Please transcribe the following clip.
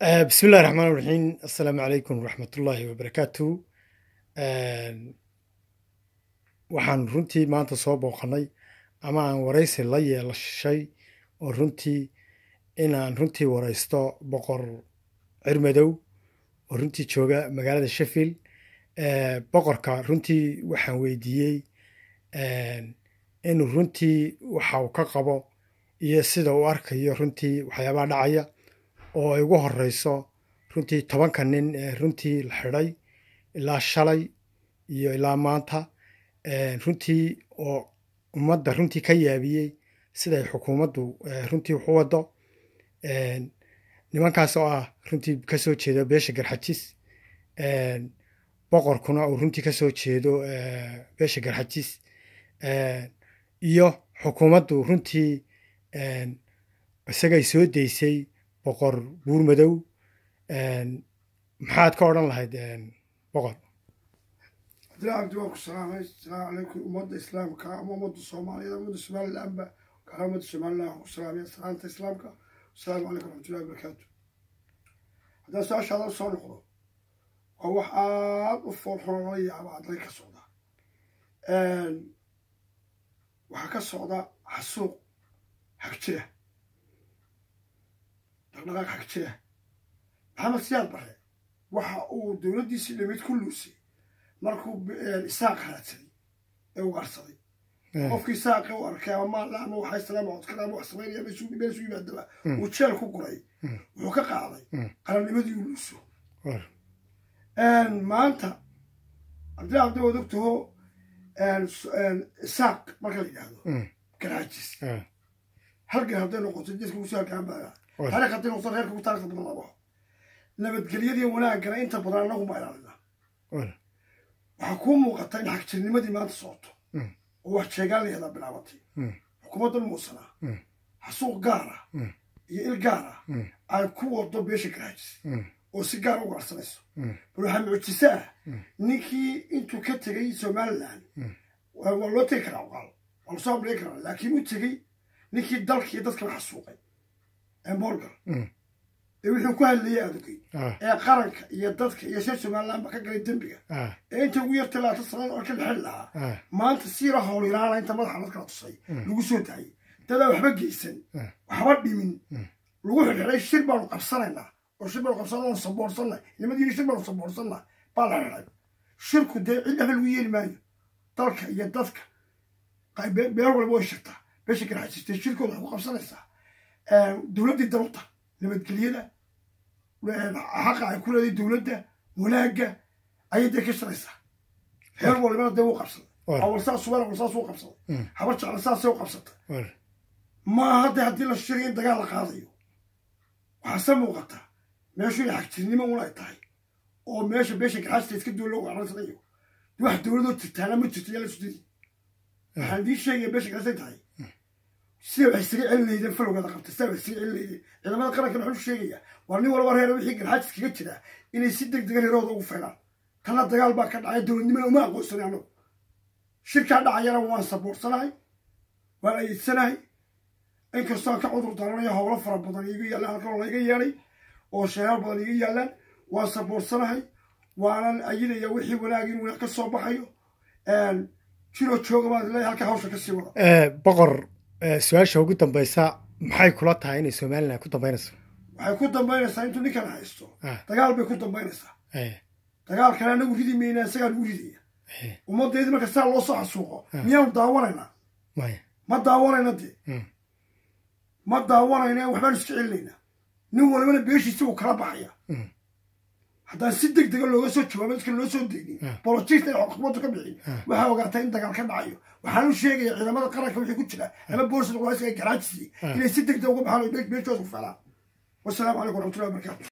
بسم الله الرحمن الرحيم السلام عليكم ورحمة الله وبركاته. waxaan runtii maanta soo booqanay ama aan waraysi la yeelashay oo runtii inaan runtii waraysto boqor cirmadow oo runtii jooga magaalada Sheffield. boqorka runtii waxaan weydiiyey inuu runtii waxa uu ka qabo iyo sida uu arkayo runtii waxyaabaha dhacaya oo ay ugu horeyso runtii 10 nin ee runtii la xidhay ilaa shalay iyo ilaa maanta runtii oo ummadda runtii ka yaabiyey siday xukuumaddu runtii wax u wado nimankaas oo ah runtii ka soo jeeda beesha garxajis boqorkuna uu runtii ka soo jeedo beesha garxajis iyo xukuumaddu runtii isagay soo deysay boqor buurmadow. maxaad ka odhan lahayd boqor? عبد الله السلام عليكم أمة الإسلام كأمة الصومالية أمة الشمال الأنبا كأمة الشمال الله والسلام سلامة الإسلام السلام عليكم ورحمة الله وبركاته. هذا سؤال شهادة صار نقول هو حاب الفرحانية بعد ذلك الصعدة وحكى الصعدة حسوق حكتله دغدغاق حكتله محمد سياد بحي waxa uu dawladdiisa dhamid ku luusay markuu isaaq raadsaday ee uu qarsaday qofkii isaaq uu arkay ama laana waxa islaam cod kala wax sameeyay meeshu yimaadaba uu jeel ku guray wuxuu ka qaaday qarannimadii uu luuso maanta abdi wadogtaho isaaq marka la yiraahdo garaajis halkan hadday noqoto jidka uu soo gaambaa taariikh hadday noqoto reerka ku taariikhda badan labo nabadgelyadii wanaagana inta badan anagu ma ilaalina waxaa kuu muuqata in xagjirnimadii maanta socoto oo wax sheegaan layadaa bilaabatay xukuumaddan muusana xasuuq gaar ah iyo il gaar ah ay ku wado beesha garaajis oo si gaar u gaarsanayso bal waxaa mucjise ah ninkii intuu ka tegay somaliland waa loo tegi karaa oqaal waa lasoo amriyi karaa laakiin u tegey ninkii dalkii dadkaba xasuuqay morgan wuxuu ku hadlayay adugay ee qaranka iyo dadka iyo sheer Soomaaliland ka galay dambiga ee inta ugu yartay 2 sano oo kala xil lahaa maanta siira howliraana inta madaxa la kala tusay lagu soo taayay dad waxba geysan waxba dhimin lagu xidhay shir baan qabsanaynaa oo shir baan qabsanaa oo saboorsanaa nimadii shir baan saboorsanaa baa la xidhay shirku dee cid ahal ugu yeeli maayo dalka iyo dadka qayb beer walba way shirtaa beesha garxajistay shirkooda ku qabsanaysaa dawladda dalta nabadgelyada حق كل هذه الدولة ولاقة أيدي كشريسة هل ولا ده وقفص أول ساعة صور أول ساعة وقفص حبرت على ساعة وقفص ما هذا هدي الشريين دقال قاضي وحسن وقتها ماشي حكتني ما ولا يطاي أو ماشي بيشك حاسس تكدوا له على صديه واحد دولة تتعلم تتجلس تدي عندي شيء بيشك حاسس تاي سوى السريع اللي يدفعوا هذا قبل سوى السريع اللي إذا ما قرأ كل حلو شيء وأني ولا ورا هنا بيحكي الحادث كذا إن يصدق دقيقة روضة وفعلا كلا دقال باكر عيد دول من وما قصر يعني شركة عيارة وان سبور صناعي ولا يتسناي إنك صار كعذر طارني هو رفر بدن يجي يلا هالكلام الله يجي يعني وشهر بدن يجي يلا وان سبور صناعي وأنا أجينا يوحي ولا أجينا ولا كسر بحيو شنو تشوق ما لا هالكهوش كسر boqor su-aasha ugu dambaysa maxay kula tahay inay Soomaaliland ku dambaynayso? waxay ku dambaynaysaa intuu ninkan haysto dagaal bay ku dambaynaysaa dagaalkana anagu ridi meynaa isagaa lagu ridaya ummaddeedii marka saa loo soo xasuuqo miyaanu daawanaynaa ma daawanayna dee ma daawanayna waxbaan iska celinaynaa nin walibana beeshiisa uu kala baxaya haddaan si deg dega looga soo jawaabo dadka loo soo deynin bolitiista ay xukuumaddu ka bixin waxay ogaatay in dagaal ka dhacayo waxaan u sheegaya ciidamada qaranka wixii ku jira ama booliska qolaska ay garaajisay inay si deg deg uga baxaan oo beeshooda ku falaan والسلام عليكم ورحمة الله وبركاته.